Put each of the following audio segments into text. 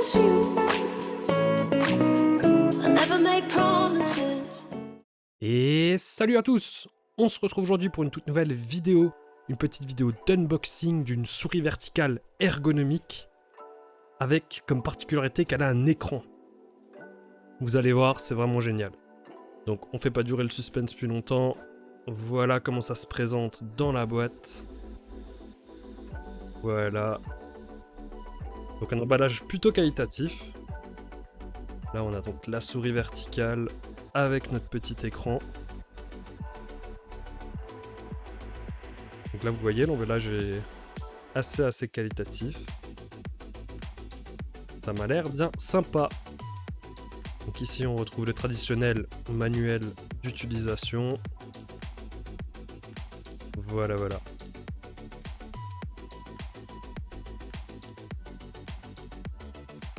promise you. I never make promises. Et salut à tous! On se retrouve aujourd'hui pour une toute nouvelle vidéo, une petite vidéo d'unboxing d'une souris verticale ergonomique avec comme particularité qu'elle a un écran. Vous allez voir, c'est vraiment génial. Donc on fait pas durer le suspense plus longtemps, voilà comment ça se présente dans la boîte. Voilà. Donc un emballage plutôt qualitatif. Là on a donc la souris verticale avec notre petit écran. Donc là vous voyez, l'emballage est assez qualitatif. Ça m'a l'air bien sympa. Donc ici on retrouve le traditionnel manuel d'utilisation. Voilà.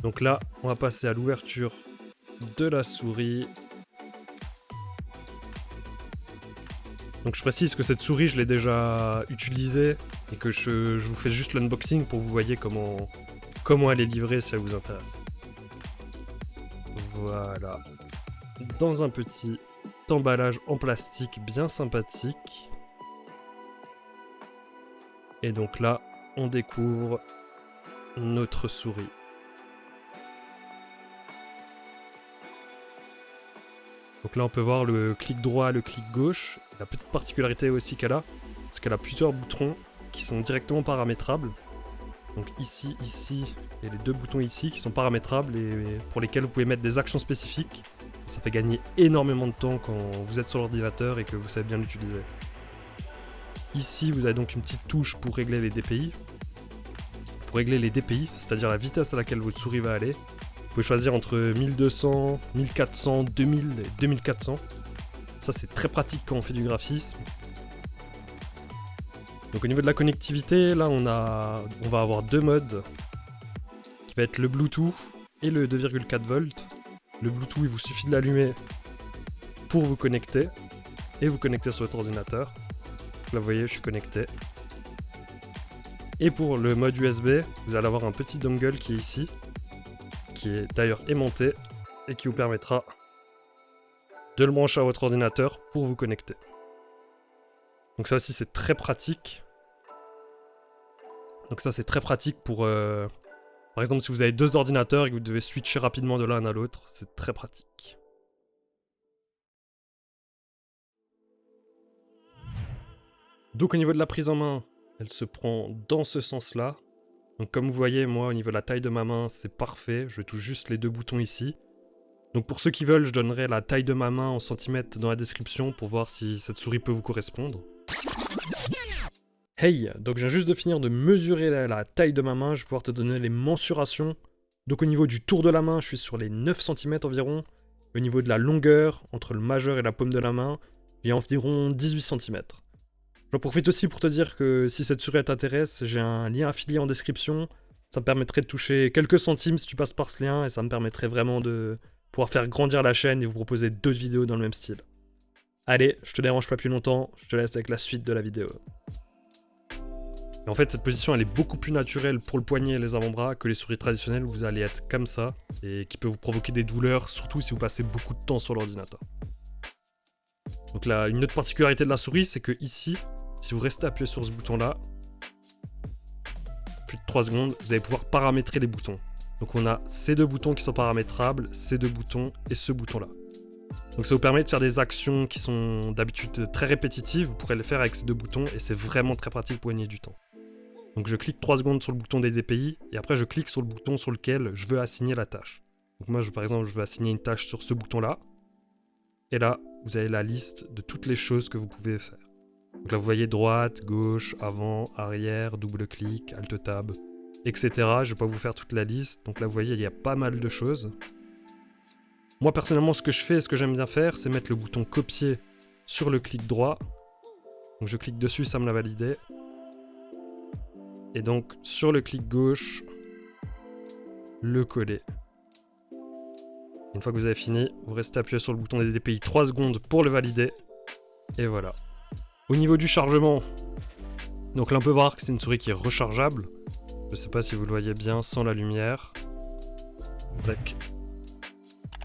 Donc là, on va passer à l'ouverture de la souris. Donc je précise que cette souris, je l'ai déjà utilisée et que je vous fais juste l'unboxing pour que vous voyez comment elle est livrée si elle vous intéresse. Voilà. Dans un petit emballage en plastique bien sympathique. Et donc là, on découvre notre souris. Donc là on peut voir le clic droit, le clic gauche. La petite particularité aussi qu'elle a, c'est qu'elle a plusieurs boutons qui sont directement paramétrables. Donc ici, et les deux boutons ici qui sont paramétrables et pour lesquels vous pouvez mettre des actions spécifiques. Ça fait gagner énormément de temps quand vous êtes sur l'ordinateur et que vous savez bien l'utiliser. Ici vous avez donc une petite touche pour régler les DPI. Pour régler les DPI, c'est-à-dire la vitesse à laquelle votre souris va aller. Vous pouvez choisir entre 1200, 1400, 2000 et 2400. Ça c'est très pratique quand on fait du graphisme. Donc au niveau de la connectivité, là on va avoir deux modes. Qui va être le Bluetooth et le 2,4 volts. Le Bluetooth, il vous suffit de l'allumer pour vous connecter. Et vous connecter sur votre ordinateur. Là vous voyez, je suis connecté. Et pour le mode USB, vous allez avoir un petit dongle qui est ici. Qui est d'ailleurs aimanté et qui vous permettra de le brancher à votre ordinateur pour vous connecter. Donc ça aussi c'est très pratique. Donc ça c'est très pratique pour... par exemple si vous avez deux ordinateurs et que vous devez switcher rapidement de l'un à l'autre, c'est très pratique. Donc au niveau de la prise en main, elle se prend dans ce sens-là. Donc comme vous voyez, moi au niveau de la taille de ma main, c'est parfait. Je touche juste les deux boutons ici. Donc pour ceux qui veulent, je donnerai la taille de ma main en centimètres dans la description pour voir si cette souris peut vous correspondre. Hey, donc je viens juste de finir de mesurer la taille de ma main, je vais pouvoir te donner les mensurations. Donc au niveau du tour de la main, je suis sur les 9 cm environ. Au niveau de la longueur, entre le majeur et la paume de la main, j'ai environ 18 cm. J'en profite aussi pour te dire que si cette souris t'intéresse, j'ai un lien affilié en description. Ça me permettrait de toucher quelques centimes si tu passes par ce lien et ça me permettrait vraiment de pouvoir faire grandir la chaîne et vous proposer d'autres vidéos dans le même style. Allez, je te dérange pas plus longtemps, je te laisse avec la suite de la vidéo. Et en fait, cette position elle est beaucoup plus naturelle pour le poignet et les avant-bras que les souris traditionnelles où vous allez être comme ça et qui peut vous provoquer des douleurs, surtout si vous passez beaucoup de temps sur l'ordinateur. Donc là, une autre particularité de la souris, c'est que ici, si vous restez appuyé sur ce bouton-là, plus de 3 secondes, vous allez pouvoir paramétrer les boutons. Donc on a ces deux boutons qui sont paramétrables, ces deux boutons et ce bouton-là. Donc ça vous permet de faire des actions qui sont d'habitude très répétitives, vous pourrez les faire avec ces deux boutons et c'est vraiment très pratique pour gagner du temps. Donc je clique 3 secondes sur le bouton des DPI et après je clique sur le bouton sur lequel je veux assigner la tâche. Donc moi par exemple je veux assigner une tâche sur ce bouton-là. Et là vous avez la liste de toutes les choses que vous pouvez faire. Donc là vous voyez droite, gauche, avant, arrière, double-clic, alt-tab, etc. Je vais pas vous faire toute la liste. Donc là vous voyez il y a pas mal de choses. Moi personnellement ce que je fais et ce que j'aime bien faire c'est mettre le bouton copier sur le clic droit. Donc je clique dessus, ça me l'a validé. Et donc sur le clic gauche, le coller. Une fois que vous avez fini, vous restez appuyé sur le bouton des DPI 3 secondes pour le valider. Et voilà. Au niveau du chargement, donc là on peut voir que c'est une souris qui est rechargeable. Je ne sais pas si vous le voyez bien sans la lumière.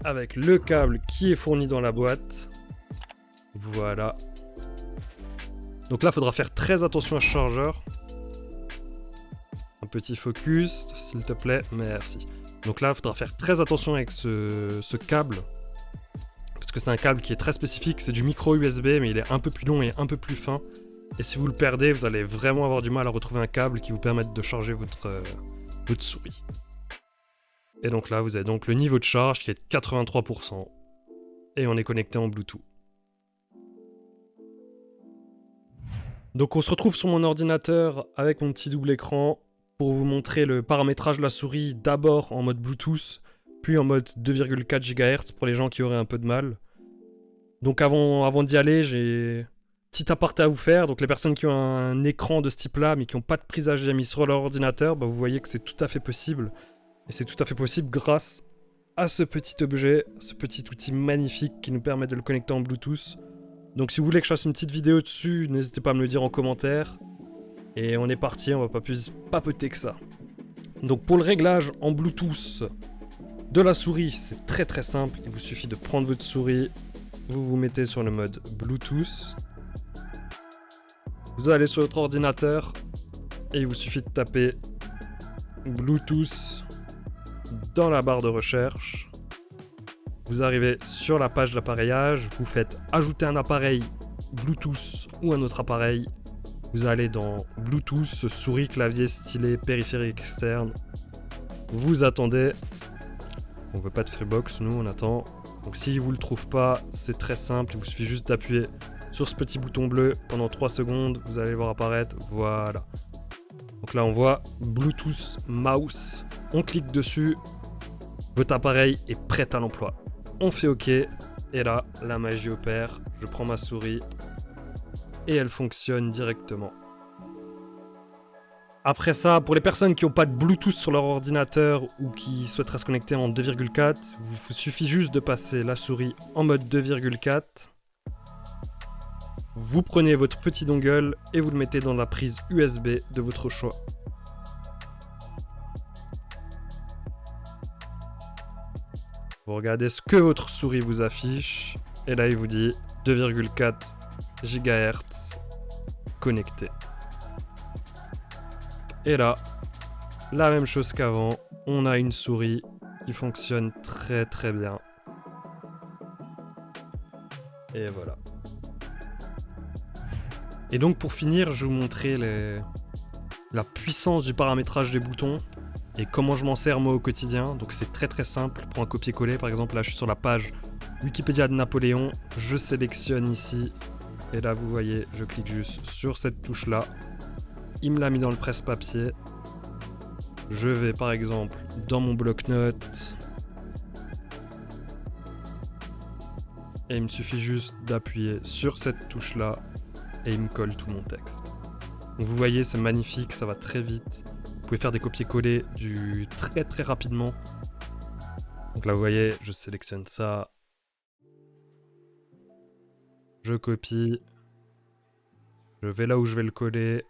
avec le câble qui est fourni dans la boîte. Voilà. Donc là, il faudra faire très attention à ce chargeur. Un petit focus, s'il te plaît. Merci. Donc là, il faudra faire très attention avec ce câble. Parce que c'est un câble qui est très spécifique. C'est du micro USB, mais il est un peu plus long et un peu plus fin. Et si vous le perdez, vous allez vraiment avoir du mal à retrouver un câble qui vous permette de charger votre souris. Et donc là, vous avez donc le niveau de charge qui est de 83%. Et on est connecté en Bluetooth. Donc on se retrouve sur mon ordinateur avec mon petit double écran pour vous montrer le paramétrage de la souris d'abord en mode Bluetooth, puis en mode 2,4 GHz pour les gens qui auraient un peu de mal. Donc avant d'y aller, j'ai petit aparté à vous faire. Donc les personnes qui ont un écran de ce type-là, mais qui n'ont pas de prise HDMI sur leur ordinateur, bah vous voyez que c'est tout à fait possible. Et c'est tout à fait possible grâce à ce petit objet, ce petit outil magnifique qui nous permet de le connecter en Bluetooth. Donc si vous voulez que je fasse une petite vidéo dessus, n'hésitez pas à me le dire en commentaire. Et on est parti, on va pas plus papoter que ça. Donc pour le réglage en Bluetooth de la souris, c'est très très simple. Il vous suffit de prendre votre souris, vous vous mettez sur le mode Bluetooth. Vous allez sur votre ordinateur et il vous suffit de taper Bluetooth dans la barre de recherche. Vous arrivez sur la page d'appareillage, vous faites ajouter un appareil Bluetooth ou un autre appareil. Vous allez dans Bluetooth, souris, clavier, stylet, périphérique externe. Vous attendez. On veut pas de Freebox, nous on attend. Donc si vous le trouvez pas, c'est très simple, il vous suffit juste d'appuyer sur ce petit bouton bleu pendant 3 secondes, vous allez voir apparaître, voilà. Donc là on voit Bluetooth mouse, on clique dessus, votre appareil est prêt à l'emploi. On fait OK, et là, la magie opère. Je prends ma souris et elle fonctionne directement. Après ça, pour les personnes qui n'ont pas de Bluetooth sur leur ordinateur ou qui souhaiteraient se connecter en 2,4, il vous suffit juste de passer la souris en mode 2,4. Vous prenez votre petit dongle et vous le mettez dans la prise USB de votre choix. Vous regardez ce que votre souris vous affiche, et là il vous dit 2,4 GHz connecté. Et là, la même chose qu'avant, on a une souris qui fonctionne très très bien. Et voilà. Et donc pour finir, je vais vous montrer la puissance du paramétrage des boutons. Et comment je m'en sers moi au quotidien. Donc c'est très très simple pour un copier-coller. Par exemple là je suis sur la page Wikipédia de Napoléon. Je sélectionne ici. Et là vous voyez, je clique juste sur cette touche là. Il me l'a mis dans le presse-papier. Je vais par exemple dans mon bloc-notes. Et il me suffit juste d'appuyer sur cette touche là. Et il me colle tout mon texte. Donc vous voyez, c'est magnifique, ça va très vite. Vous pouvez faire des copier-coller très très rapidement. Donc là vous voyez, je sélectionne ça. Je copie. Je vais là où je vais le coller.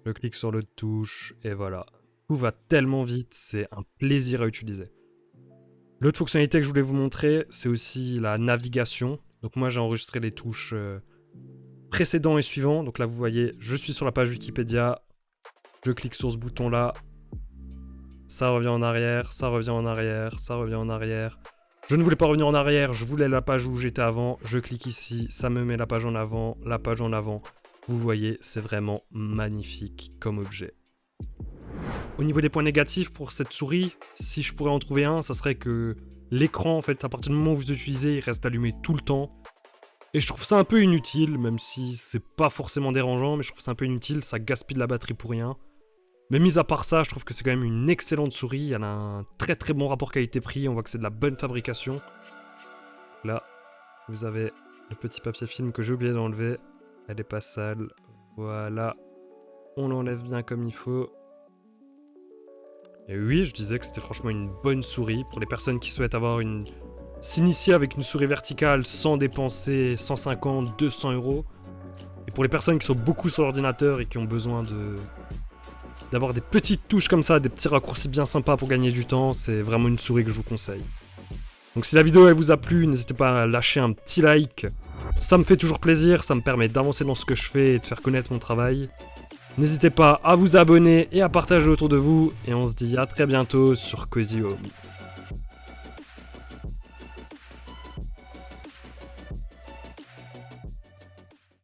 Je clique sur l'autre touche et voilà. Tout va tellement vite, c'est un plaisir à utiliser. L'autre fonctionnalité que je voulais vous montrer, c'est aussi la navigation. Donc moi j'ai enregistré les touches précédents et suivants. Donc là vous voyez, je suis sur la page Wikipédia. Je clique sur ce bouton là, ça revient en arrière, ça revient en arrière, ça revient en arrière. Je ne voulais pas revenir en arrière, je voulais la page où j'étais avant. Je clique ici, ça me met la page en avant, la page en avant. Vous voyez, c'est vraiment magnifique comme objet. Au niveau des points négatifs pour cette souris, si je pourrais en trouver un, ça serait que l'écran, en fait, à partir du moment où vous l'utilisez, il reste allumé tout le temps. Et je trouve ça un peu inutile, même si c'est pas forcément dérangeant, mais je trouve ça un peu inutile, ça gaspille de la batterie pour rien. Mais mis à part ça, je trouve que c'est quand même une excellente souris, elle a un très très bon rapport qualité-prix, on voit que c'est de la bonne fabrication. Là, vous avez le petit papier film que j'ai oublié d'enlever, elle est pas sale, voilà, on l'enlève bien comme il faut. Et oui, je disais que c'était franchement une bonne souris, pour les personnes qui souhaitent avoir s'initier avec une souris verticale sans dépenser 150, 200 €. Et pour les personnes qui sont beaucoup sur l'ordinateur et qui ont besoin d'avoir des petites touches comme ça, des petits raccourcis bien sympas pour gagner du temps. C'est vraiment une souris que je vous conseille. Donc si la vidéo elle vous a plu, n'hésitez pas à lâcher un petit like. Ça me fait toujours plaisir, ça me permet d'avancer dans ce que je fais et de faire connaître mon travail. N'hésitez pas à vous abonner et à partager autour de vous. Et on se dit à très bientôt sur Cozy Home.